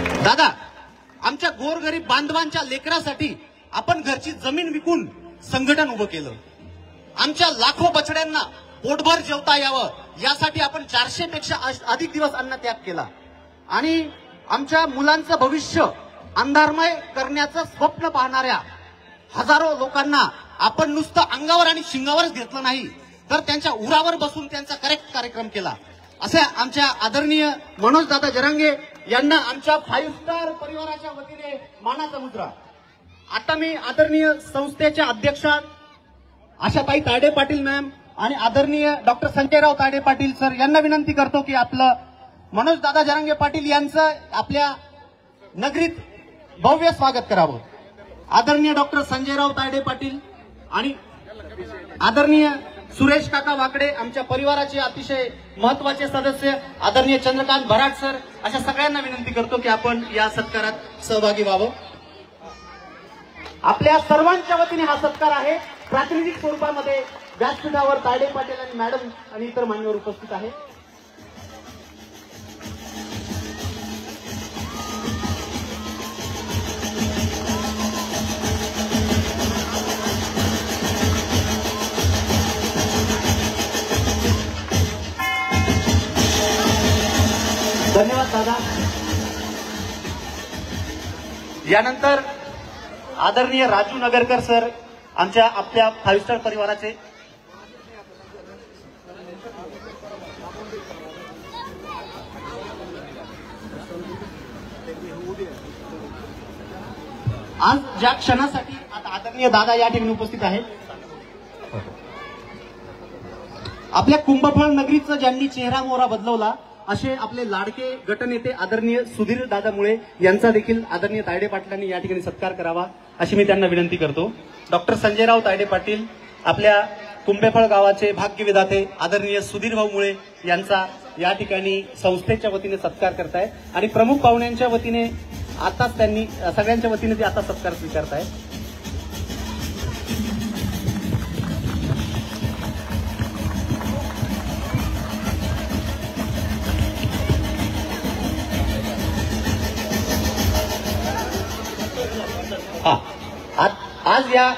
दादा, आमच्या गोरगरीब बांधवांच्या लेकरासाठी आपण घरची जमीन विकून संघटन उभं केलं. आमच्या लाखो बछड्यांना पोटभर जेवता यावं यासाठी आपण 400 पेक्षा अधिक दिवस अन्नत्याग केला. आणि आमच्या मुलांचं भविष्य अंधारमय करण्याचं स्वप्न पाहणाऱ्या हजारो लोकांना आपण नुसतं अंगावर आणि शिंगावरच घेतलं नाही, तर त्यांच्या उरावर बसून त्यांचा करेक्ट कार्यक्रम केला. असे आमच्या आदरणीय मनोज दादा जरांगे यांना आमच्या 5 स्टार परिवाराच्या वतीने मानाचा मुद्रा. आता मी आदरणीय संस्थेच्या अध्यक्षा आशाताई तायडे पाटील मॅम आणि आदरणीय डॉक्टर संजयराव तायडे पाटील सर यांना विनंती करतो की आपलं मनोज दादा जरांगे पाटील यांचं आपल्या नगरीत भव्य स्वागत करावं. आदरणीय डॉक्टर संजयराव तायडे पाटील आणि आदरणीय सुरेश काका वाकडे आमच्या परिवाराचे अतिशय महत्वाचे सदस्य आदरणीय चंद्रकांत भराट सर अशा सगळ्यांना विनंती करतो की आपण या सत्कारात सहभागी व्हावं. आपल्या सर्वांच्या वतीने हा सत्कार आहे. प्रातिनिधिक स्वरूपामध्ये व्यासपीठावर तायडे पाटील आणि मॅडम आणि इतर मान्यवर उपस्थित आहेत. धन्यवाद दादा. यानंतर आदरणीय राजू नगरकर सर आमच्या आपल्या 5 स्टार परिवाराचे. आज ज्या क्षणासाठी आता आदरणीय दादा या ठिकाणी उपस्थित आहेत, आपल्या कुंभफळ नगरीचा ज्यांनी चेहरा मोहरा बदलवला असे आपले लाडके गटनेते आदरणीय सुधीर दादा मुळे यांचा देखील आदरणीय तायडे पाटलांनी या ठिकाणी सत्कार करावा अशी मी त्यांना विनंती करतो. डॉक्टर संजयराव तायडे पाटील आपल्या कुंभेफळ गावाचे भाग्यविधाते आदरणीय सुधीर भाऊ मुळे यांचा या ठिकाणी संस्थेच्या वतीने सत्कार करतायत आणि प्रमुख पाहुण्यांच्या वतीने आताच त्यांनी सगळ्यांच्या वतीने ते आता सत्कार स्वीकारतायत. आज या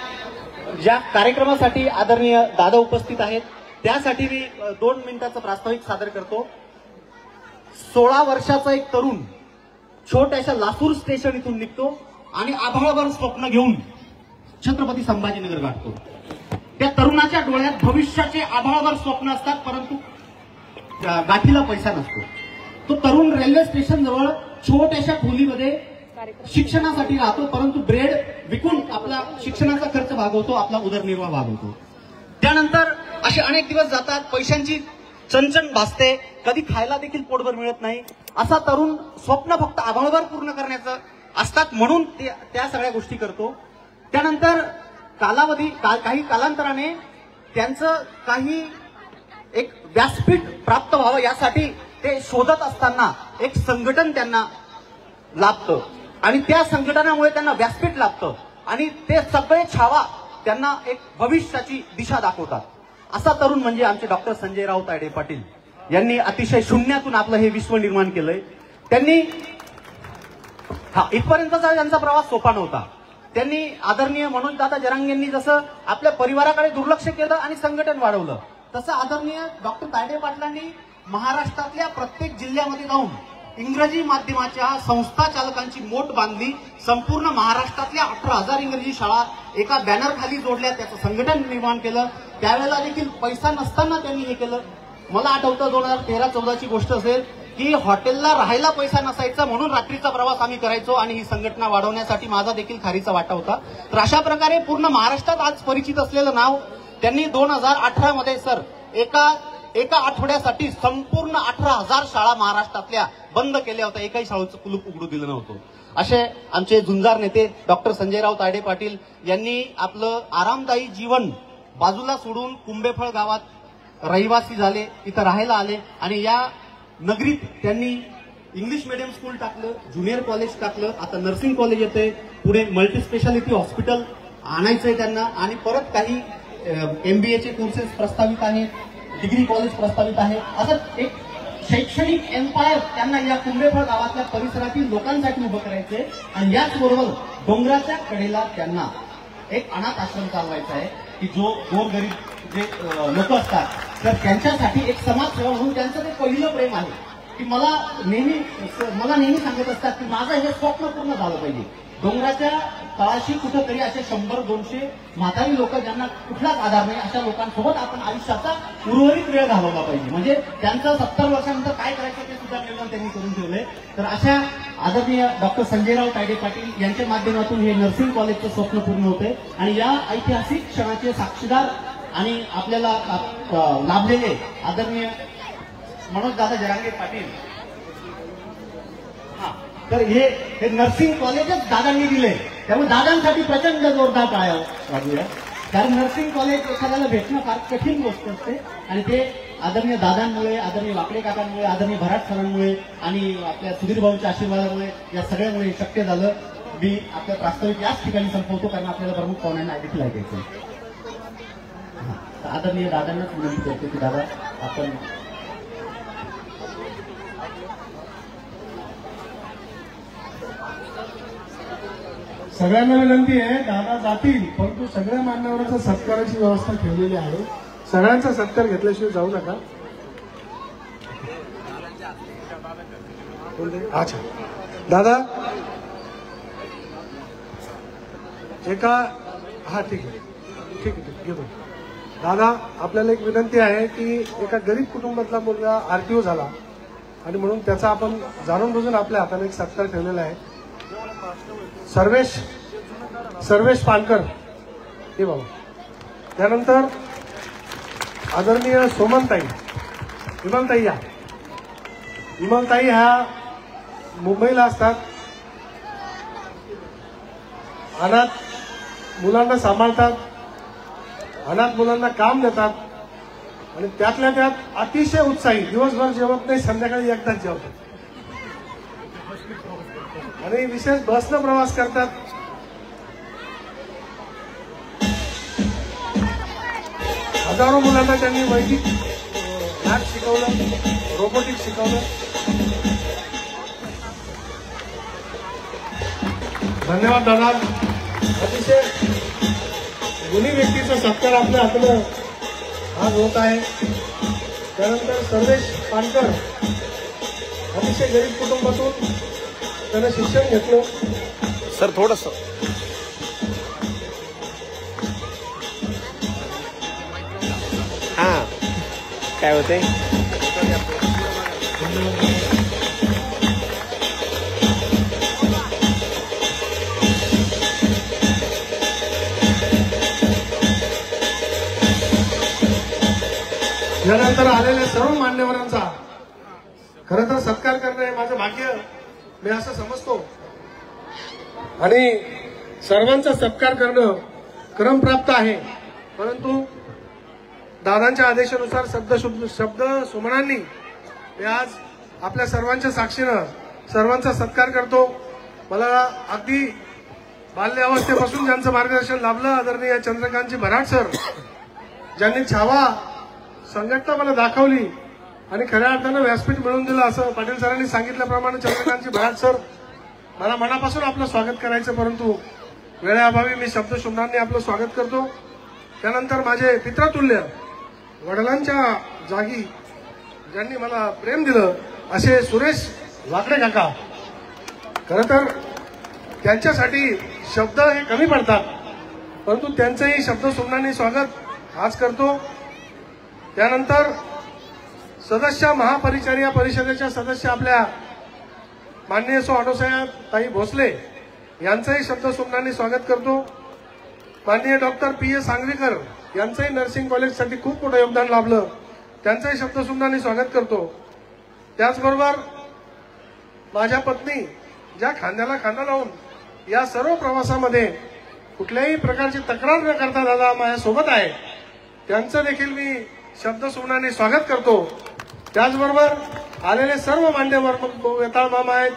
ज्या कार्यक्रमासाठी आदरणीय दादा उपस्थित आहेत त्यासाठी मी 2 मिनिटाचं प्रास्ताविक सादर करतो. 16 वर्षाचा एक तरुण छोट्याशा लासूर स्टेशन इथून निघतो आणि आभाळावर स्वप्न घेऊन छत्रपती संभाजीनगर गाठतो. त्या तरुणाच्या डोळ्यात भविष्याचे आभाळावर स्वप्न असतात, परंतु गाठीला पैसा नसतो. तो तरुण रेल्वे स्टेशन जवळ छोट्याशा खोलीमध्ये शिक्षणासाठी राहतो, परंतु ब्रेड विकून आपला शिक्षणाचा खर्च भागवतो, आपला उदरनिर्वाह भागवतो. त्यानंतर असे अनेक दिवस जातात, पैशांची चणचण भासते, कधी खायला देखील पोटभर मिळत नाही. असा तरुण स्वप्न फक्त आभाळावर पूर्ण करण्याचं असतात म्हणून त्या सगळ्या गोष्टी करतो. त्यानंतर काही कालांतराने त्यांचं काही एक व्यासपीठ प्राप्त व्हावं यासाठी ते शोधत असताना एक संघटन त्यांना लाभतं आणि त्या संघटनामुळे त्यांना व्यासपीठ लाभतं आणि ते सगळे छावा त्यांना एक भविष्याची दिशा दाखवतात. असा तरुण म्हणजे आमचे डॉक्टर संजयराव तायडे पाटील यांनी अतिशय शून्यातून आपलं हे विश्व निर्माण केलंय. त्यांनी इथपर्यंतचा त्यांचा प्रवास सोपा नव्हता. त्यांनी आदरणीय मनोज दादा जरांगेंनी जसं आपल्या परिवाराकडे दुर्लक्ष केलं आणि संघटन वाढवलं, तसं आदरणीय डॉक्टर तायडे पाटलांनी महाराष्ट्रातल्या प्रत्येक जिल्ह्यामध्ये जाऊन इंग्रजी माध्यमाच्या संस्था चालकांची मोठ बांधली. संपूर्ण महाराष्ट्रातल्या 18,000 इंग्रजी शाळा एका बॅनर खाली जोडल्या, त्याचं संघटन निर्माण केलं. त्यावेळेला देखील पैसा नसताना त्यांनी हे केलं. मला आठवतं 2013-14ची गोष्ट असेल की हॉटेलला राहायला पैसा नसायचा म्हणून रात्रीचा प्रवास आम्ही करायचो आणि ही संघटना वाढवण्यासाठी माझा देखील खारीचा वाटा होता. तर अशा प्रकारे पूर्ण महाराष्ट्रात आज परिचित असलेलं नाव त्यांनी 2018 मध्ये सर एका आठवड्यासाठी संपूर्ण 18,000 शाळा महाराष्ट्रातल्या बंद केल्या होत्या. एकाही शाळेचं कुलूप उघडू दिलं नव्हतं. असे आमचे झुंजार नेते डॉक्टर संजयराव तायडे पाटील यांनी आपलं आरामदायी जीवन बाजूला सोडून कुंभेफळ गावात रहिवासी झाले, इथं राहायला आले आणि या नगरीत त्यांनी इंग्लिश मीडियम स्कूल टाकलं, ज्युनियर कॉलेज टाकलं, आता नर्सिंग कॉलेज येते, पुढे मल्टी स्पेशालिटी हॉस्पिटल आणायचंय त्यांना आणि परत काही MBA चे कोर्सेस प्रस्तावित आहेत, डिग्री कॉलेज प्रस्तावित आहे. असं एक शैक्षणिक एम्पायर त्यांना या कुंभेफळ गावातल्या परिसरातील लोकांसाठी उभं करायचंय आणि याचबरोबर डोंगराच्या कडेला त्यांना एक अनाथ आश्रम चालवायचा आहे की जो गोरगरीब जे लोक असतात तर त्यांच्यासाठी एक समाजसेवा म्हणून त्यांचं ते पहिलं प्रेम आहे की मला नेहमी सांगत असतात की माझं हे स्वप्न पूर्ण झालं पाहिजे. डोंगराच्या तळाशी कुठंतरी असे 100-200 म्हातारी लोक ज्यांना कुठलाच आधार नाही अशा लोकांसोबत आपण आयुष्याचा उर्वरित वेळ घालवला पाहिजे. म्हणजे त्यांचं 70 वर्षानंतर काय करायचं ते सुद्धा निर्णय त्यांनी करून ठेवलंय. तर अशा आदरणीय डॉक्टर संजयराव तायडे पाटील यांच्या माध्यमातून हे नर्सिंग कॉलेजचं स्वप्न पूर्ण होतंय आणि या ऐतिहासिक क्षणाचे साक्षीदार आणि आपल्याला लाभलेले आदरणीय मनोज दादा जरांगे पाटील. तर हे नर्सिंग कॉलेजच दादांनी दिले त्यामुळे दादांसाठी प्रचंड जोरदार टाळ्या वाजूया. कारण नर्सिंग कॉलेज एखाद्याला भेटणं फार कठीण गोष्ट असते आणि ते आदरणीय दादांमुळे, आदरणीय वाकडे काकांमुळे, आदरणीय भराट सरांमुळे आणि आपल्या सुधीर भाऊच्या आशीर्वादामुळे या सगळ्यामुळे शक्य झालं. मी आपल्या प्रास्ताविक याच ठिकाणी संपवतो कारण आपल्याला प्रमुख पाहुण्यांना देखील ऐकायचं. आदरणीय दादांनाच विनंती करतो की दादा आपण सगळ्यांना विनंती आहे. दादा जातील परंतु सगळ्या मान्यवरांच्या सत्काराची व्यवस्था ठेवलेली आहे. सगळ्यांचा सत्कार घेतल्याशिवाय जाऊ नका. अच्छा दादा एका हा ठीक आहे घेतो. दादा आपल्याला एक विनंती आहे की एका गरीब कुटुंबातला मुलगा आरटीओ झाला आणि म्हणून त्याचा आपण जाणून बुजून आपल्या हाताने एक सत्कार ठेवलेला आहे. सर्वेश पानकर हे बाबा. त्यानंतर आदरणीय सोमनताई विमलताई या. विमलताई ह्या मुंबईला असतात. अनाथ मुलांना सांभाळतात, अनाथ मुलांना काम देतात आणि त्यातल्या त्यात अतिशय उत्साही, दिवसभर जेवत नाही, संध्याकाळी एकदाच जेवतात आणि विशेष बसनं प्रवास करतात. हजारो मुलांना त्यांनी वैदिक मॅथ शिकवलं, रोबोटिक्स शिकवलं. धन्यवाद दादा. अतिशय गुणी व्यक्तीचा सत्कार आपल्या हातनं आज होत आहे. त्यानंतर सर्वेश पानकर अतिशय गरीब कुटुंबातून त्यानं शिक्षण घेतलं. सर थोडस हा काय होते. यानंतर आलेल्या सर्व मान्यवरांचा खरं तर सत्कार करणं हे माझं भाग्य मी असं समजतो आणि सर्वांचा सत्कार करणं क्रमप्राप्त आहे. परंतु दादांच्या आदेशानुसार शब्द सुमनांनी मी आज आपल्या सर्वांच्या साक्षीनं सर्वांचा सत्कार करतो. मला अगदी बाल्यावस्थेपासून ज्यांचं मार्गदर्शन लाभलं आदरणीय चंद्रकांतजी भराट सर, ज्यांनी छावा संघटना मला दाखवली आणि खऱ्या अर्थानं व्यासपीठ मिळवून दिलं असं पाटील सरांनी सांगितल्याप्रमाणे चंद्रकांतजी भराट सर मला मनापासून आपलं स्वागत करायचं, परंतु वेळेअभावी मी शब्दशुमनांनी आपलं स्वागत करतो. त्यानंतर माझे पितृतुल्य वडिलांच्या जागी ज्यांनी मला प्रेम दिलं असे सुरेश वाकडे काका, खरं तर त्यांच्यासाठी शब्द हे कमी पडतात, परंतु त्यांचंही शब्दसुमनांनी स्वागत आज करतो. त्यानंतर सदस्य महापरिचर्या परिषदेच्या सदस्य आपल्या माननीय सो ऑटोसाहेब ताई भोसले यांचंही शब्दसुमनांनी स्वागत करतो. माननीय डॉक्टर पी.ए. सांगवीकर यांचंही नर्सिंग कॉलेजसाठी खूप मोठं योगदान लाभलं, त्यांचंही शब्दसुमनांनी स्वागत करतो. त्याचबरोबर माझ्या पत्नी ज्या खांद्याला खांदा लावून या सर्व प्रवासामध्ये कुठल्याही प्रकारची तक्रार न करता दादा माझ्यासोबत आहे, त्यांचं देखील मी शब्दसुमनांनी स्वागत करतो. त्याचबरोबर आलेले सर्व मान्यवर, मग वेताळ मामा आहेत,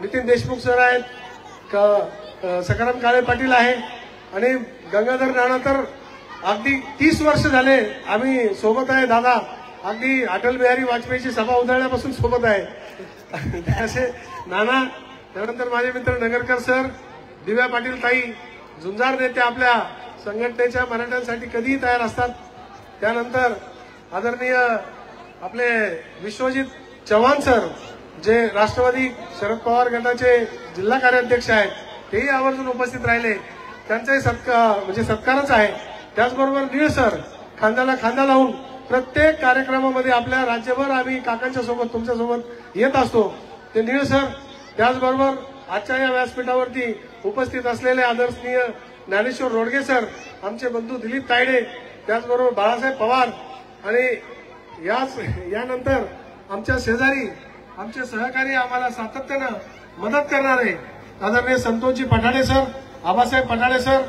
नितीन देशमुख सर आहेत, सकाराम काळे पाटील आहे आणि गंगाधर नाना तर अगदी 30 वर्ष झाले आम्ही सोबत आहे दादा. अगदी अटल बिहारी वाजपेयीची सभा उधळण्यापासून सोबत आहे असे नाना. त्यानंतर माझे मित्र नगरकर सर, दिव्या पाटील ताई, झुंजार नेते आपल्या संघटनेच्या मराठ्यांसाठी कधीही तयार असतात. त्यानंतर आदरणीय आपले विश्वजित चव्हाण सर, जे राष्ट्रवादी शरद पवार गटाचे जिल्हा कार्याध्यक्ष आहेत, तेही आवर्जून उपस्थित राहिले. त्यांचाही सत्कारच आहे. त्याचबरोबर निळ सर, खांद्याला खांदा लावून प्रत्येक कार्यक्रमामध्ये आपल्या राज्यभर आम्ही काकांच्या सोबत तुमच्या सोबत येत असतो, ते निळ सर. त्याचबरोबर आजच्या या व्यासपीठावरती उपस्थित असलेले आदरणीय ज्ञानेश्वर रोडगे सर, आमचे बंधू दिलीप तायडे, त्याचबरोबर बाळासाहेब पवार, आणि यानंतर आमच्या शेजारी आमचे सहकारी, आम्हाला सातत्यानं मदत करणारे आदरणीय संतोषजी पठाडे सर, आबासाहेब पठाडे सर,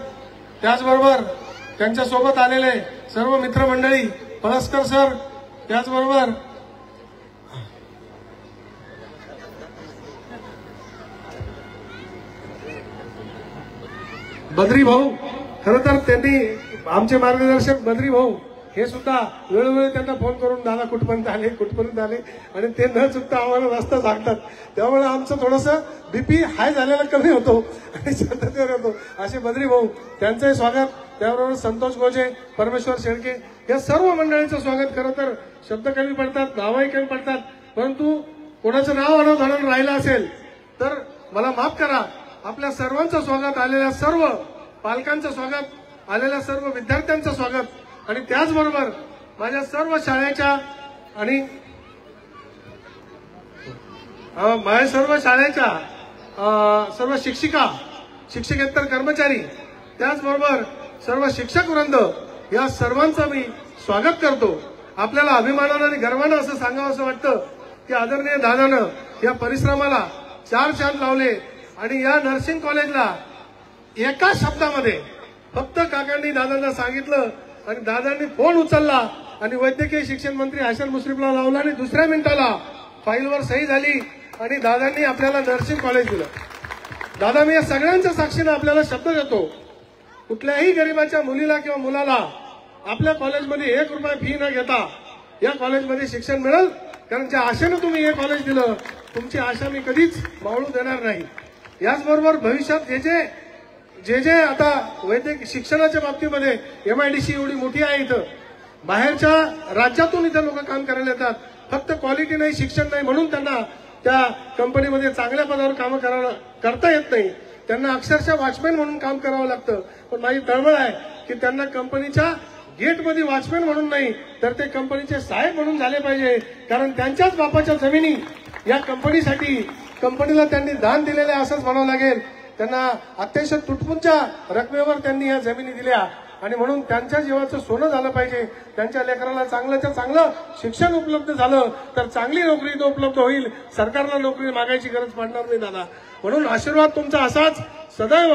त्याचबरोबर त्यांच्यासोबत आलेले सर्व मित्रमंडळी, पळसकर सर, त्याचबरोबर बद्री भाऊ. खरं तर त्यांनी आमचे मार्गदर्शक बद्री भाऊ हे सुद्धा वेळोवेळी त्यांना फोन करून दादा कुठपर्यंत आले आणि ते न चुकता आम्हाला रस्ता सांगतात. त्यामुळे आमचं थोडंसं बीपी हाय झालेला कमी होतो आणि शांततेवर होतो. असे बद्री भाऊ, त्यांचंही स्वागत. त्याबरोबर संतोष गोजे, परमेश्वर शेळके, या सर्व मंडळींचं स्वागत. खरं तर शब्द कमी पडतात, नावही कमी पडतात, परंतु कोणाचं नाव अनावधान राहिलं असेल तर मला माफ करा. आपल्या सर्वांचं स्वागत, आलेल्या सर्व पालकांचं स्वागत, आलेल्या सर्व विद्यार्थ्यांचं स्वागत, आणि त्याचबरोबर माझ्या सर्व शाळेच्या आणि माझ्या सर्व शाळेच्या सर्व शिक्षिका, शिक्षकेतर कर्मचारी, त्याचबरोबर सर्व शिक्षक वृंद, या सर्वांचं मी स्वागत करतो. आपल्याला अभिमानानं आणि गर्वानं असं सांगावं असं वाटतं की आदरणीय दादानं या परिश्रमाला 4 चांद लावले आणि या नर्सिंग कॉलेजला एका शब्दामध्ये फक्त काकांनी दादांना सांगितलं आणि दादांनी फोन उचलला आणि वैद्यकीय शिक्षण मंत्री हसन मुश्रीफला लावला आणि दुसऱ्या मिनिटाला फाईलवर सही झाली आणि दादांनी आपल्याला नर्सिंग कॉलेज दिलं. दादा, मी या सगळ्यांच्या साक्षीनं आपल्याला शब्द देतो, कुठल्याही गरिबाच्या मुलीला किंवा मुलाला आपल्या कॉलेजमध्ये 1 रुपया फी न घेता या कॉलेजमध्ये शिक्षण मिळेल. कारण ज्या आशेनं तुम्ही हे कॉलेज दिलं, तुमची आशा मी कधीच मावळू देणार नाही. याचबरोबर भविष्यात जे आता वैद्यकीय शिक्षणाच्या बाबतीमध्ये MIDC एवढी मोठी आहे, इथं बाहेरच्या राज्यातून इथं लोक काम करायला येतात. फक्त क्वालिटी नाही, शिक्षण नाही म्हणून त्यांना त्या कंपनीमध्ये चांगल्या पदावर काम करता येत नाही. त्यांना अक्षरशः वॉचमॅन म्हणून काम करावं लागतं. पण माझी तळमळ आहे की त्यांना कंपनीच्या गेटमध्ये वॉचमॅन म्हणून नाही तर ते कंपनीचे साहेब म्हणून झाले पाहिजे. कारण त्यांच्याच बापाच्या जमिनी या कंपनीला त्यांनी दान दिलेले असंच म्हणावं लागेल. त्यांना अत्यंत तुटपुंच्या रकमेवर त्यांनी या जमिनी दिल्या आणि म्हणून त्यांच्या जीवाचं सोनं झालं पाहिजे. त्यांच्या लेकराला चांगल्याच्या चांगलं शिक्षण उपलब्ध झालं तर चांगली नोकरी उपलब्ध होईल. सरकारला नोकरी मागायची गरज पडणार नाही दादा. म्हणून आशीर्वाद तुमचा असाच सदैव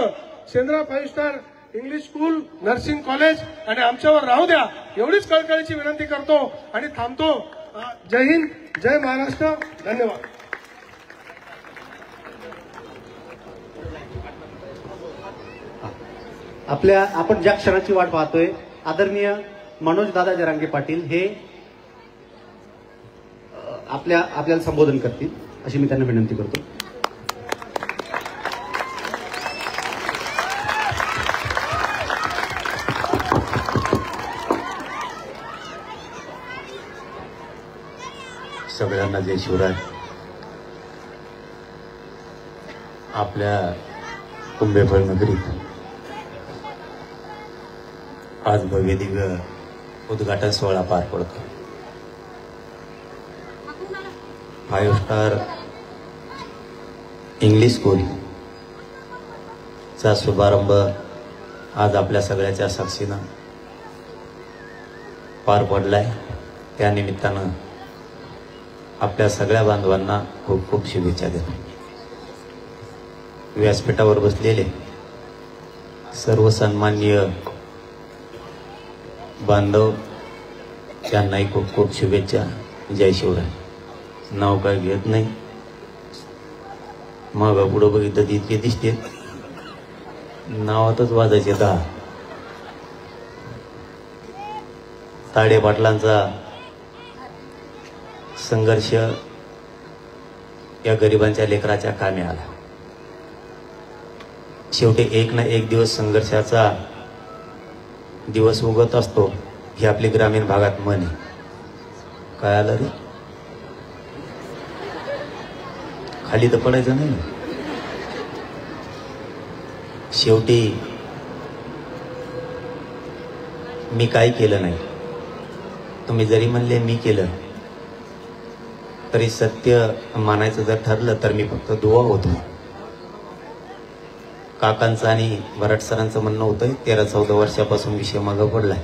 Shendra 5 star English school, nursing college आणि आमच्यावर राहू द्या, एवढीच कळकळीची विनंती करतो आणि थांबतो. जय हिंद, जय महाराष्ट्र, धन्यवाद. आपण ज्या क्षणाची वाट पाहतोय, आदरणीय मनोज दादा जरांगे पाटील हे आपल्याला संबोधन करतील अशी मी त्यांना विनंती करतो. सगळ्यांना जय शिवराय. आपल्या कुंभेफळ नगरीत आज भव्य दिव्य उद्घाटन सोहळा पार पडतो. 5 स्टार इंग्लिश स्कूल चा शुभारंभ आज आपल्या सगळ्याच्या साक्षीनं पार पडलाय. त्या निमित्तानं आपल्या सगळ्या बांधवांना खूप खूप शुभेच्छा देतो. व्यासपीठावर बसलेले सर्व सन्माननीय बांधव त्यांनाही खूप खूप शुभेच्छा. जय शिवराय. नाव काय घेत नाही, मग पुढं बघितलं इतके दिसते, नावातच वाजायचे 10. ताडे पाटलांचा संघर्ष या गरिबांच्या लेकराच्या कामी आला. शेवटी एक ना एक दिवस संघर्षाचा दिवस उगत असतो, ही आपली ग्रामीण भागात म्हण आहे. काय आलं रे? खाली तर पडायचं नाही. शेवटी मी काय केलं नाही. तुम्ही जरी म्हणले मी केलं तरी सत्य मानायचं जर ठरलं तर मी फक्त दुवा होतो. काकांचं आणि भरट सरांचं म्हणणं होतं 13-14 वर्षापासून विषय मागं पडलाय.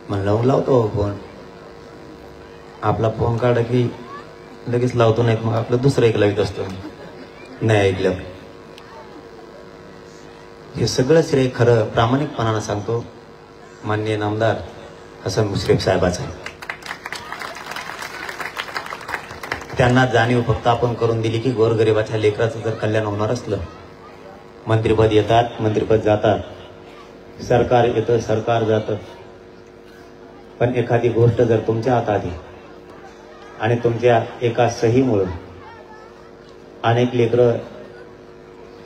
म्हणलं लावतो फोन. आपला फोन काढा की लगेच लावतो, नाहीत मग आपलं दुसरं एक लावित असतो. नाही ऐकलं. हे सगळं श्रेय खरं प्रामाणिकपणानं सांगतो माननीय नामदार हसन मुश्रीफ साहेबाचं आहे. त्यांना जाणीव फक्त आपण करून दिली की गोरगरिबाच्या लेकराचं जर कल्याण होणार असलं, मंत्रिपद येतात, मंत्रिपद जातात, सरकार येतं, सरकार जातं, पण एखादी गोष्ट जर तुमच्या हातात आहे आणि तुमच्या एका सहीमुळे अनेक लेकरं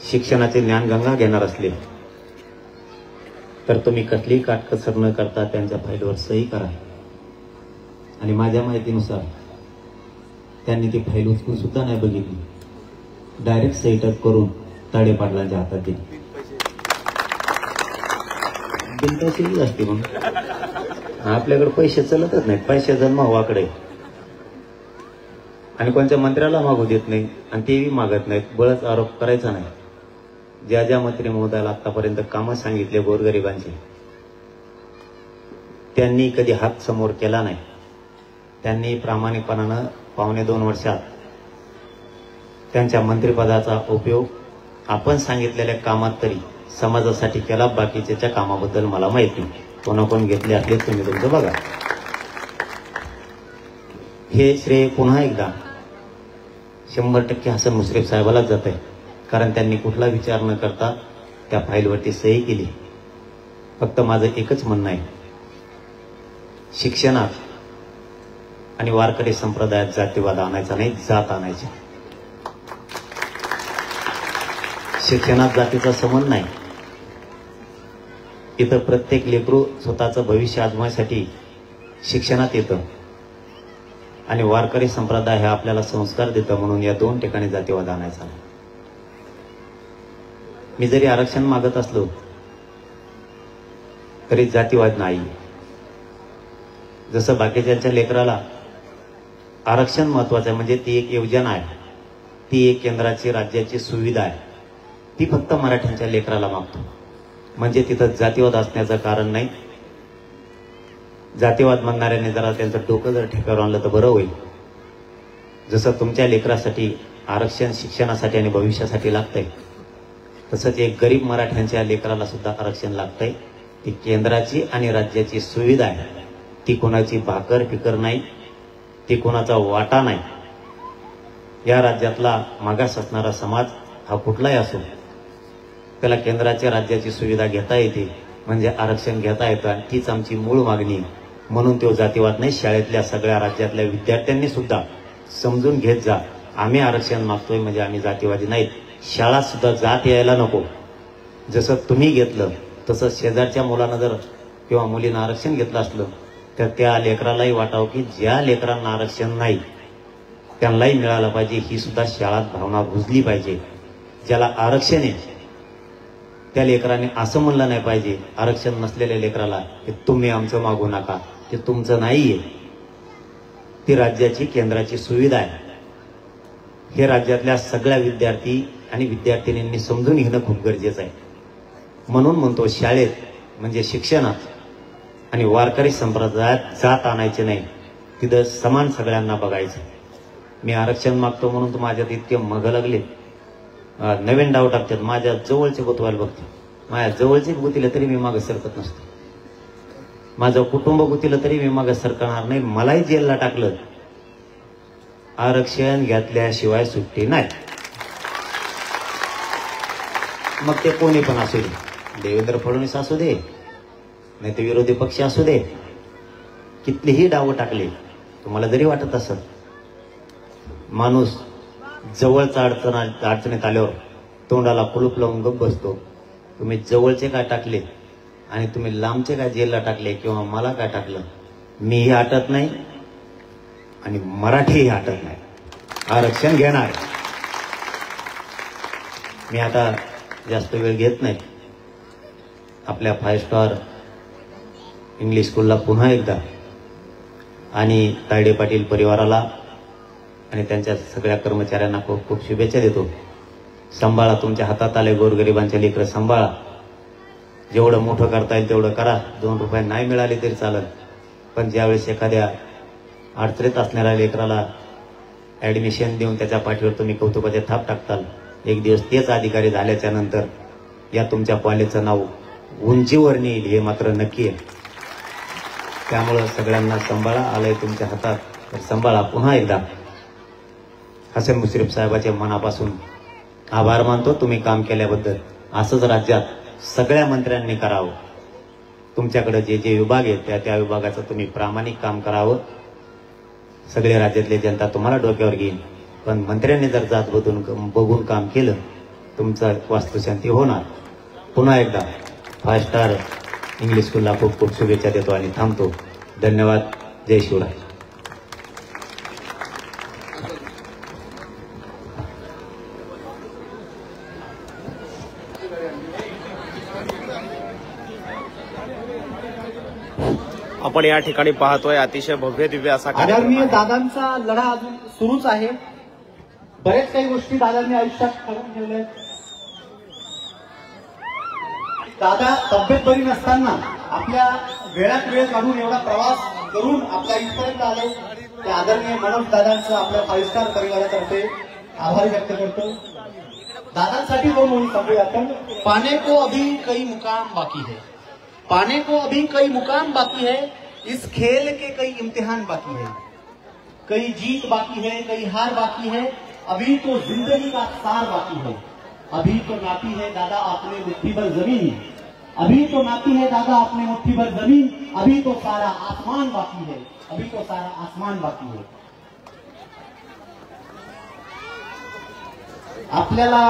शिक्षणाचे ज्ञानगंगा घेणार असले तर तुम्ही कसलीही काटकसर न करता त्यांच्या फाईलवर सही करा. आणि माझ्या माहितीनुसार त्यांनी ती फाईल उचलून सुद्धा नाही बघितली, डायरेक्ट सही टच करून ताडे पाटलांच्या हातात दिली. बिनपैसे असते मग आपल्याकडे पैसे चलतच नाहीत, पैशाचा मावाकडे. आणि कोणत्या मंत्र्याला मागू देत नाही आणि तेही मागत नाहीत. बळच आरोप करायचा नाही. ज्या ज्या मंत्री महोदयाला आतापर्यंत कामं सांगितले गोरगरिबांचे, त्यांनी कधी हात समोर केला नाही. त्यांनी प्रामाणिकपणानं 2.25 वर्षात त्यांच्या मंत्रिपदाचा उपयोग आपण सांगितलेल्या कामात तरी समाजासाठी केला. बाकीच्या कामाबद्दल मला माहिती नाही, कोण घेतले असले तुम्ही तुमचं बघा. हे श्रेय पुन्हा एकदा 100% हसन मुश्रीफ साहेबालाच जात आहे. कारण त्यांनी कुठला विचार न करता त्या फाईलवरती सही केली. फक्त माझं एकच म्हणणं आहे, शिक्षणात आणि वारकरी संप्रदायात जातीवाद आणायचा नाही, जात आणायची. शिक्षणात जातीचा संबंध नाही. इथं प्रत्येक लेकरू स्वतःचं भविष्य आजमायसाठी शिक्षणात येतं आणि वारकरी संप्रदाय हे आपल्याला संस्कार देतं. म्हणून या दोन ठिकाणी जातीवाद आणायचा नाही. मी जरी आरक्षण मागत असलो तरी जातीवाद नाही. जसं बाकीच्या लेकराला आरक्षण महत्वाचं आहे, म्हणजे ती एक योजना आहे, ती एक केंद्राची राज्याची सुविधा आहे, ती फक्त मराठ्यांच्या लेकराला मागतो. म्हणजे तिथं जातीवाद असण्याचं कारण नाही. जातीवाद म्हणणाऱ्याने जरा त्यांचं डोकं जर ठेक्यावर आणलं तर बरं होईल. जसं तुमच्या लेकरासाठी आरक्षण शिक्षणासाठी आणि भविष्यासाठी लागतंय, तसंच एक गरीब मराठ्यांच्या लेकराला सुद्धा आरक्षण लागतंय. ती केंद्राची आणि राज्याची सुविधा आहे. ती कोणाची भाकर फिकर नाही, ती कोणाचा वाटा नाही. या राज्यातला मागास असणारा समाज हा कुठलाही असो, त्याला केंद्राच्या राज्याची सुविधा घेता येते, म्हणजे आरक्षण घेता येतं. आणि तीच आमची मूळ मागणी. म्हणून तो जातीवाद नाही. शाळेतल्या सगळ्या राज्यातल्या विद्यार्थ्यांनी सुद्धा समजून घेत जा, आम्ही आरक्षण मागतोय म्हणजे आम्ही जातीवादी नाहीत. शाळात सुद्धा जात यायला नको. जसं तुम्ही घेतलं तसं शेजारच्या मुलांना जर किंवा मुलींना आरक्षण घेतलं असलं तर त्या लेकरालाही वाटावं की ज्या लेकरांना आरक्षण नाही त्यांनाही मिळालं पाहिजे. ही सुद्धा शाळात भावना रुजली पाहिजे. ज्याला आरक्षण आहे त्या लेकराने असं म्हणलं नाही पाहिजे आरक्षण नसलेल्या लेकराला की तुम्ही आमचं मागू नका, ते तुमचं नाहीये, ती राज्याची केंद्राची सुविधा आहे. हे राज्यातल्या सगळ्या विद्यार्थी आणि विद्यार्थिनींनी समजून घेणं खूप गरजेचं आहे. म्हणून म्हणतो शाळेत म्हणजे शिक्षणात आणि वारकरी संप्रदायात जात आणायचे नाही, तिथं समान सगळ्यांना बघायचं. मी आरक्षण मागतो म्हणून तर माझ्यात इतके मग लागले, नवीन डाव टाकतात. माझ्या जवळचे गुतवायला बघते, माझ्या जवळचे गुतीला तरी मी मागे सरकत नसतो. माझं कुटुंब गुतीलं तरी मी मागे सरकणार नाही. मलाही जेलला टाकलं, आरक्षण घेतल्याशिवाय सुट्टी नाही. मग ते कोणी पण असू दे, देवेंद्र फडणवीस असू दे, नाही तर विरोधी पक्ष असू दे, कितलीही डावं टाकले, तुम्हाला जरी वाटत असेल, माणूस जवळचा अडचणीत आल्यावर तोंडाला कुलूप लावून गप्प बसतो. तुम्ही जवळचे काय टाकले आणि तुम्ही लांबचे काय जेलला टाकले किंवा मला काय टाकलं, मीही हटत नाही आणि मराठीही हटत नाही. आरक्षण घेणार. मी आता जास्त वेळ घेत नाही. आपल्या 5 स्टार इंग्लिश स्कूलला पुन्हा एकदा आणि तायडे पाटील परिवाराला आणि त्यांच्या सगळ्या कर्मचाऱ्यांना खूप खूप शुभेच्छा देतो. सांभाळा, तुमच्या हातात आले गोरगरिबांच्या लेकरं सांभाळा. जेवढं मोठं करता येईल तेवढं करा. 2 रुपये नाही मिळाले तरी चालेल, पण ज्यावेळेस एखाद्या अडचणीत असणाऱ्या लेकराला ऍडमिशन देऊन त्याच्या पाठीवर तुम्ही कौतुकाचे थाप टाकताल, एक दिवस तेच अधिकारी झाल्याच्या नंतर या तुमच्या कॉलेजचं नाव उंचीवर नेईल हे मात्र नक्की आहे. त्यामुळं सगळ्यांना सांभाळा. आलंय तुमच्या हातात तर सांभाळा. पुन्हा एकदा हसन मुश्रीफ साहेबांचे मनापासून आभार मानतो तुम्ही काम केल्याबद्दल. असंच राज्यात सगळ्या मंत्र्यांनी करावं. तुमच्याकडे जे जे विभाग आहेत त्या त्या विभागाचं तुम्ही प्रामाणिक काम करावं. सगळे राज्यातले जनता तुम्हाला डोक्यावर घेईन, पण मंत्र्यांनी जर जात बघून काम केलं तुमचं वास्तुशांती होणार. पुन्हा एकदा 5 स्टार इंग्लिश स्कूलला खूप खूप शुभेच्छा देतो आणि थांबतो. धन्यवाद. जय शिवराय. आपण या ठिकाणी पाहतोय अतिशय भव्य दिव्य असा कार्यक्रम आदरणीय आहे. दादांचा लढा अजून सुरूच आहे. बरेच काही गोष्टी दादांनी आयुष्यात करून ठेवल्या. दादा तब्येत बरी नसताना आपल्या वेळात वेळ काढून एवढा प्रवास करून आपल्या इथपर्यंत आले. त्या आदरणीय मनोज दादांचं आपल्या 5 स्टार परिवारातर्फे आभार व्यक्त करतो. दादांसाठी 2 ओळी सांगूया आपण. पाने को अभी कई मुकाम बाकी है, पाने को अभी कई मुकाम बाकी है, इस खेल के कई इम्तिहान बाकी है, कई जीत बाकी है, कई हार बाकी है, अभी तो जिंदगी का सार बाकी है. अभी तो नापी है दादा आपने मुट्ठी भर जमीन, अभी तो नापी है दादा आपने मुट्ठी भर जमीन, अभी तो सारा आसमान बाकी है, अभी तो सारा आसमान बाकी है. आपल्याला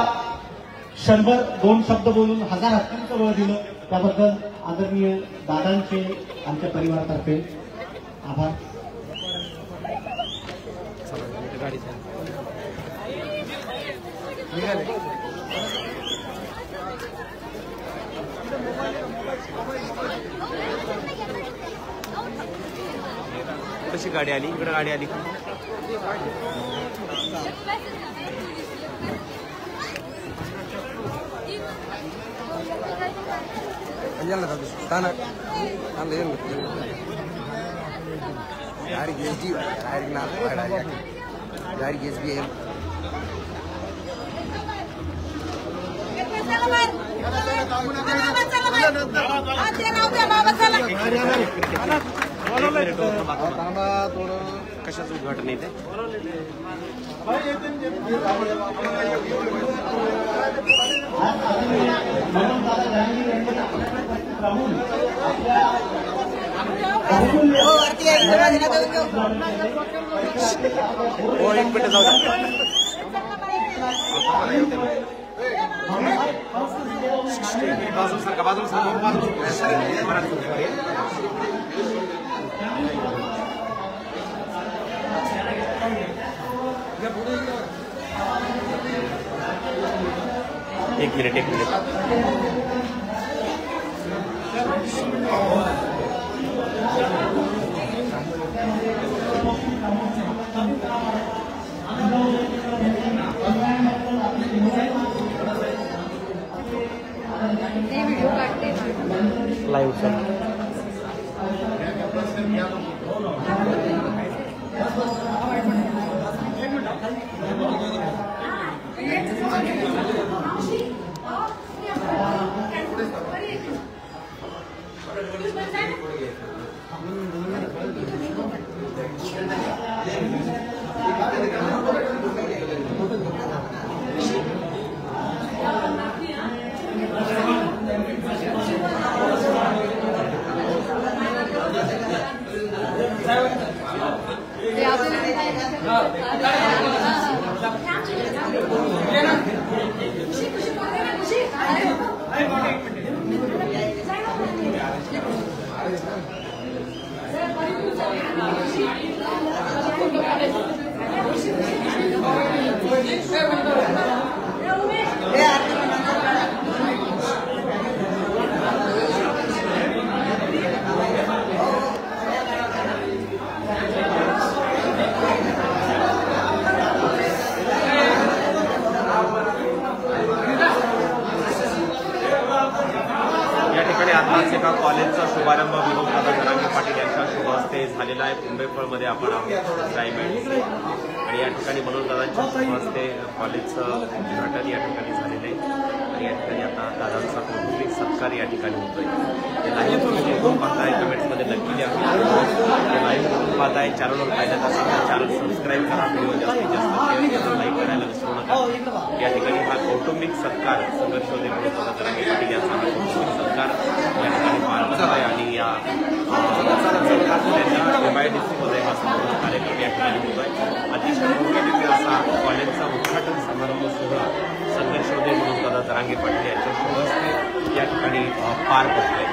क्षणभर 2 शब्द बोलून 1000 हक्कांचं बळ दिलं त्याबद्दल आदरणीय दादांचे आमच्या परिवारातर्फे आभार. कशी गाडी आली इकडे? गाडी आली कशाच उद्घाटन येते? हो, 1 मिनिट जाऊ द्या. एक मिनिट लाईव्ह सर. आताच एका कॉलेजचा शुभारंभ विनोददादा जरांगे पाटील यांच्या शुभ हस्ते झालेला आहे. कुंभेफळमध्ये आपण आहोत डायमंड आणि या ठिकाणी मनोजदादांच्या शुभ हस्ते कॉलेजचं उद्घाटन या ठिकाणी झालेलं आहे आणि या ठिकाणी आता दादांचा कौटुंबिक सत्कार या ठिकाणी होतोय. ते लाईव्ह तुम्ही जे पाहताय कमेंट्समध्ये नक्की द्या. लाईव्ह पाहताय चॅनलवर पाहिल्यात असेल तर चॅनल सबस्क्राईब करा. व्हिडिओ जास्तीत जास्त शेअर करा, लाईक करायला विसरू नका. या ठिकाणी हा कौटुंबिक सत्कार संघर्षोदय मनोजदादा जरांगे पाटील यांचा हा कौटुंबिक सत्कार या ठिकाणी पार पडत आहे आणि या MIDC-मध्ये हा संपूर्ण कार्यक्रम या ठिकाणी होत आहे. अतिशय भव्य असा कॉलेजचा उद्घाटन समारंभ सोहळा संघर्षोदय मनोजदादा जरांगे पाटील यांच्या शुभ हस्ते या ठिकाणी पार पडतोय.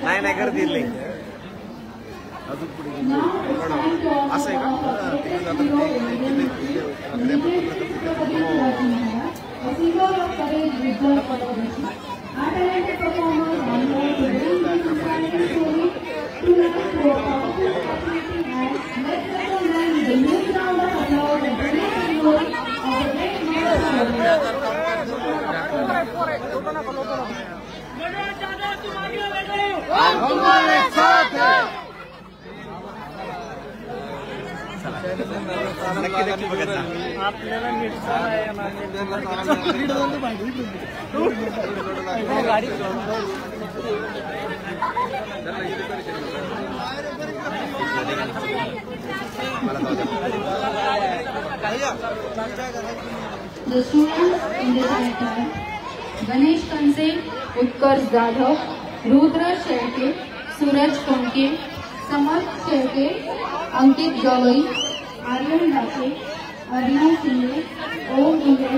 नाही नाही गर्दी नाही अजून पुढे असं आहे नक्की नक्की बघत जा. आपल्याला The students in this matter, Ganesh Kanse, Utkarsh Jadhav, Rudra Shetty, Suraj Konke, Samarth Shetty, Ankit Gawai, Aryan Dake, Aryan Singh, Om Ingre,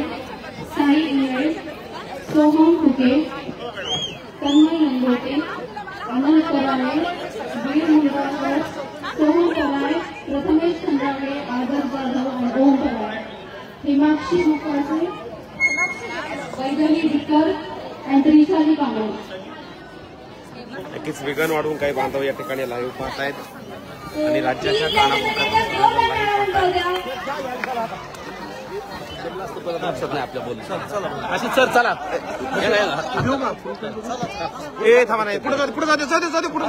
Sai Ingre, Soham Huke, Tanmay Nangote, Amal Karane, Veer Mundakar, Soham Karai, Prathamesh Chandrakade, Adar Jadhav and Om Karai. Himakshi Mukherjee, Vaidali Dikar and Trishali Kamal. नक्कीच vegan वाढवून काही बांधव या ठिकाणी live पाहतायत आणि राज्याच्या कानाकोपऱ्यात आपल्या बोलू अशी सर चला ए थांबा नाही पुढे पुढे जाते पुढे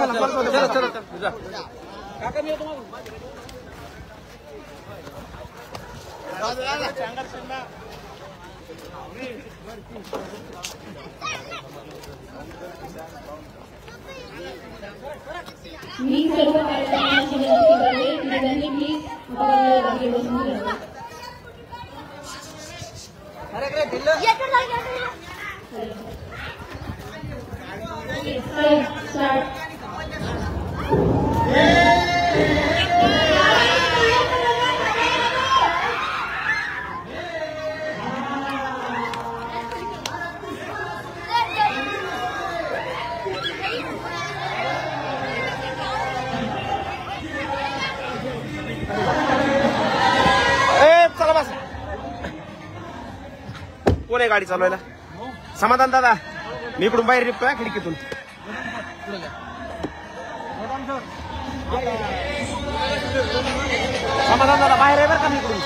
मी सर्व कार्यक्रमांची विनंती करते की त्यांनी प्लीज आपल्या जागी बसून घ्यावे. कोण आहे गाडी चालवायला? समाधान दादा, मी इकडून बाहेर निघतोय खिडकीतून. समाधान दादा बाहेर आहे बरं का मी इकडून.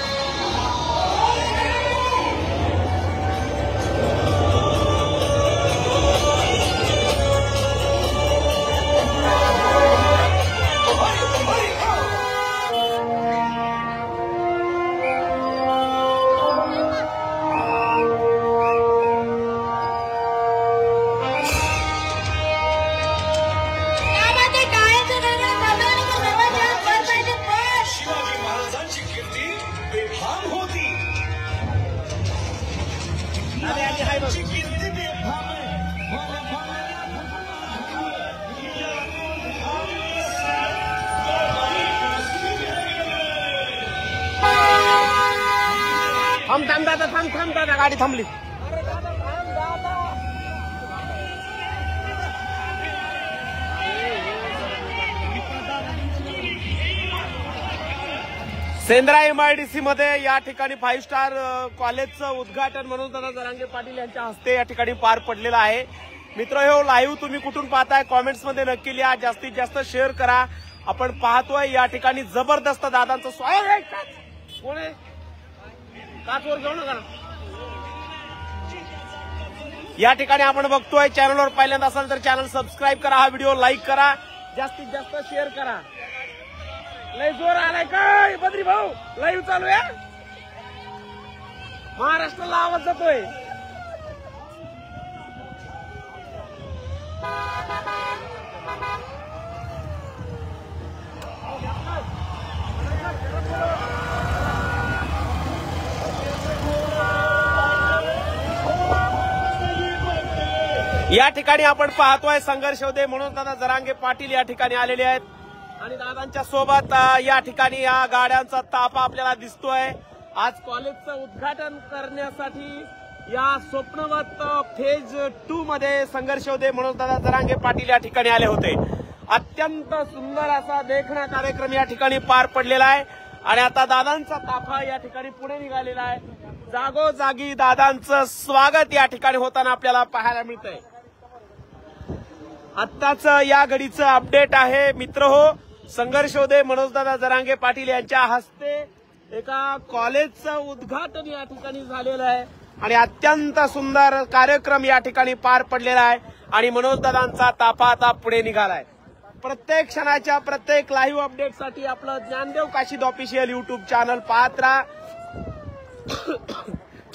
थांब दादा गाडी थांबली. सेंद्रा MIDC मध्ये या ठिकाणी 5 स्टार कॉलेजचं उद्घाटन मनोजदादा जरांगे पाटील यांच्या हस्ते या ठिकाणी पार पडलेलं आहे. मित्र हो, लाईव्ह तुम्ही कुठून पाहताय कॉमेंट्स मध्ये नक्की लिहा, जास्तीत जास्त शेअर करा. आपण पाहतोय या ठिकाणी जबरदस्त दादांचं स्वागत. कोण आहे काचवर घेऊ नका. या ठिकाणी आपण बघतोय, चॅनलवर पहिल्यांदा असाल तर चॅनल सबस्क्राईब करा, हा व्हिडिओ लाईक करा, जास्तीत जास्त शेअर करा. लय जोर आलाय काय बद्री भाऊ, लाईव्ह चालू आहे, महाराष्ट्राला आवाज जातोय. या ठिकाणी आपण पाहतोय संघर्ष होते मनोजदादा जरांगे पाटील या ठिकाणी आलेले आहेत आणि दादांच्या सोबत या ठिकाणी या गाड्यांचा ताफा आपल्याला दिसतोय. आज कॉलेजचं उद्घाटन करण्यासाठी या स्वप्नवत फेज 2 मध्ये संघर्ष होते मनोजदादा जरांगे पाटील या ठिकाणी आले होते. अत्यंत सुंदर असा देखणा कार्यक्रम या ठिकाणी पार पडलेला आहे आणि आता दादांचा ताफा या ठिकाणी पुढे निघालेला आहे. जागोजागी दादांचं स्वागत या ठिकाणी होताना आपल्याला पाहायला मिळतंय. आत्ताच या घडीचं अपडेट आहे मित्र हो, संघर्ष होते मनोजदादा जरांगे पाटील यांच्या हस्ते एका कॉलेजचं उद्घाटन या ठिकाणी झालेलं आहे आणि अत्यंत सुंदर कार्यक्रम या ठिकाणी पार पडलेला आहे आणि मनोजदादांचा ताफा आता पुढे निघालाय. प्रत्येक क्षणाच्या प्रत्येक लाईव्ह अपडेटसाठी आपलं Gyandev Kashid official YouTube channel पाहत राहा.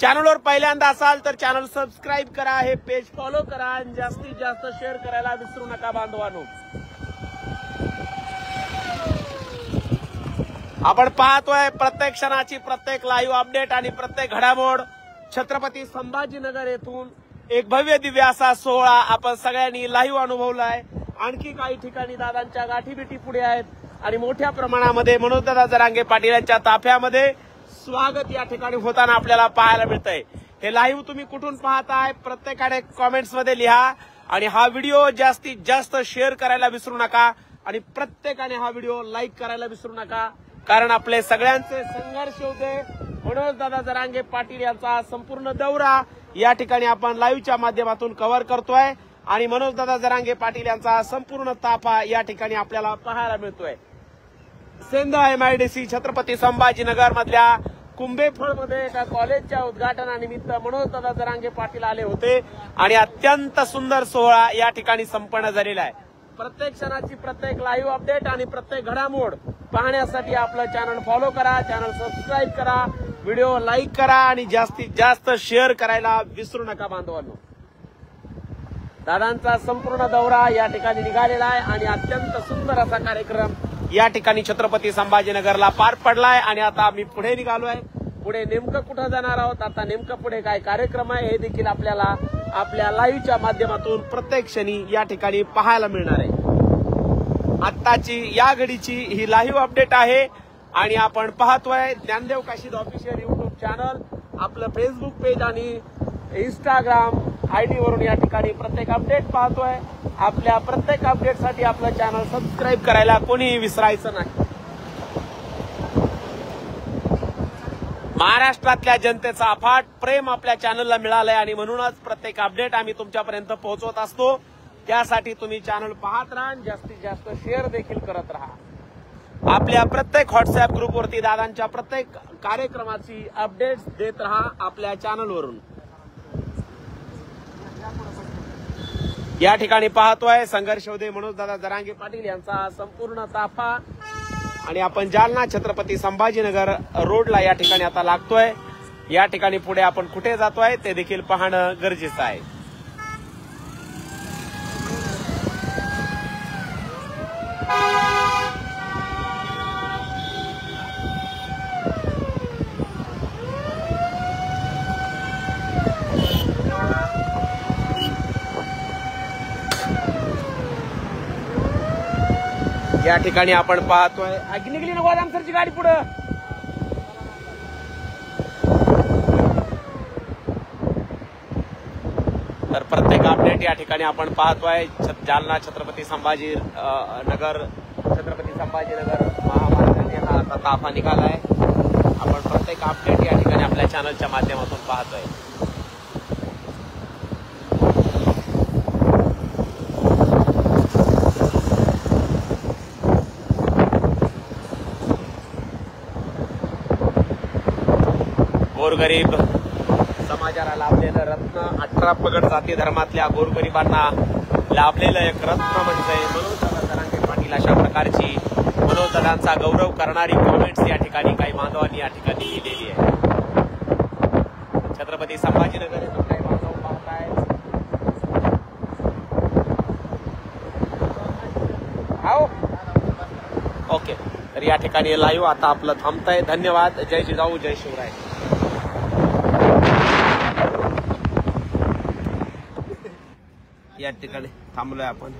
चॅनलवर पहिल्यांदा असाल तर चॅनल सबस्क्राईब करा, हे पेज फॉलो करा आणि जास्तीत जास्त शेअर करायला विसरू नका बांधवांनो. आपण पाहतोय प्रत्येक क्षणाची प्रत्येक लाईव्ह अपडेट आणि प्रत्येक घडामोड. छत्रपती संभाजीनगर येथून एक भव्य दिव्य असा सोहळा आपण सगळ्यांनी लाईव्ह अनुभवलाय. आणखी काही ठिकाणी दादांच्या गाठीबिटी पुढे आहेत आणि मोठ्या प्रमाणामध्ये मनोजदादा जरांगे पाटील यांच्या ताफ्यामध्ये स्वागत या ठिकाणी होताना आपल्याला पाहायला मिळतंय. हे लाईव्ह तुम्ही कुठून पाहताय प्रत्येकाने कॉमेंट्स मध्ये लिहा आणि हा व्हिडिओ जास्तीत जास्त शेअर करायला विसरू नका आणि प्रत्येकाने हा व्हिडिओ लाईक करायला विसरू नका, कारण आपले सगळ्यांचे संघर्ष होते मनोजदादा जरांगे पाटील यांचा संपूर्ण दौरा या ठिकाणी आपण लाईव्हच्या माध्यमातून कव्हर करतोय आणि मनोजदादा जरांगे पाटील यांचा संपूर्ण ताफा या ठिकाणी आपल्याला पाहायला मिळतोय. सेंद्रा MIDC छत्रपती संभाजीनगर मधल्या कुंभेफळमध्ये एका कॉलेजच्या उद्घाटनानिमित्त मनोजदादा जरांगे पाटील आले होते आणि अत्यंत सुंदर सोहळा या ठिकाणी संपन्न झालेला आहे. प्रत्येक क्षणाची प्रत्येक लाईव्ह अपडेट आणि प्रत्येक घडामोड पाहण्यासाठी आपलं चॅनल फॉलो करा, चॅनल सबस्क्राईब करा, व्हिडिओ लाईक करा आणि जास्तीत जास्त शेअर करायला विसरू नका बांधवांनो. दादांचा संपूर्ण दौरा या ठिकाणी निघालेला आहे आणि अत्यंत सुंदर असा कार्यक्रम या ठिकाणी छत्रपती संभाजीनगरला पार पडलाय आणि आता आम्ही पुढे निघालोय. पुढे नेमकं कुठं जाणार आहोत, आता नेमकं पुढे काय कार्यक्रम आहे हे देखील आपल्याला आपल्या लाईव्हच्या माध्यमातून प्रत्येक क्षणी या ठिकाणी पाहायला मिळणार आहे. आत्ताची या घडीची ही लाईव्ह अपडेट आहे आणि आपण पाहतोय Gyandev Kashid official YouTube channel, आपलं फेसबुक पेज आणि इंस्टाग्राम ID वरून या ठिकाणी प्रत्येक अपडेट पाहतोय. आपल्या प्रत्येक अपडेटसाठी आपलं चॅनल सबस्क्राईब करायला कोणीही विसरायचं नाही. महाराष्ट्रातल्या जनतेचं अफाट प्रेम आपल्या चॅनलला मिळालंय आणि म्हणूनच प्रत्येक अपडेट आम्ही तुमच्यापर्यंत पोहोचवत असतो. त्यासाठी तुम्ही चॅनल पाहत राहा आणि जास्तीत जास्त शेअर देखील करत राहा. आपल्या प्रत्येक व्हॉट्सअप ग्रुपवरती दादांच्या प्रत्येक कार्यक्रमाची अपडेट्स देत राहा आपल्या चॅनलवरून. या ठिकाणी पाहतोय संघर्ष होते मनोजदादा जरांगे पाटील यांचा संपूर्ण ताफा आणि आपण जालना छत्रपती संभाजीनगर रोडला या ठिकाणी आता लागतोय. या ठिकाणी पुढे आपण कुठे जातोय ते देखील पाहणं गरजेचं आहे. या ठिकाणी आपण पाहतोय निघली नको आमसरची गाडी पुढं. तर प्रत्येक अपडेट या ठिकाणी आपण पाहतोय. जालना छत्रपती संभाजीनगर महामार्गाने हा आता ताफा निघालाय. आपण प्रत्येक अपडेट या ठिकाणी आपल्या चॅनलच्या माध्यमातून पाहतोय. गोरगरीब समाजाला लाभलेलं रत्न, 18 पगड जाती धर्मातल्या गोरगरिबांना लाभलेलं एक रत्न म्हणजे मनोज जरांगे पाटील. अशा प्रकारची मनोजदादांचा गौरव करणारी कॉमेंट्स या ठिकाणी काही बांधवांनी या ठिकाणी लिहिलेली आहे. छत्रपती संभाजीनगर येथून काही बांधव पाहतायत. ओके, तर या ठिकाणी लाईव्ह आता आपलं थांबतंय. धन्यवाद. जय जिजाऊ, जय शिवराय. या ठिकाणी थांबलोय आपण.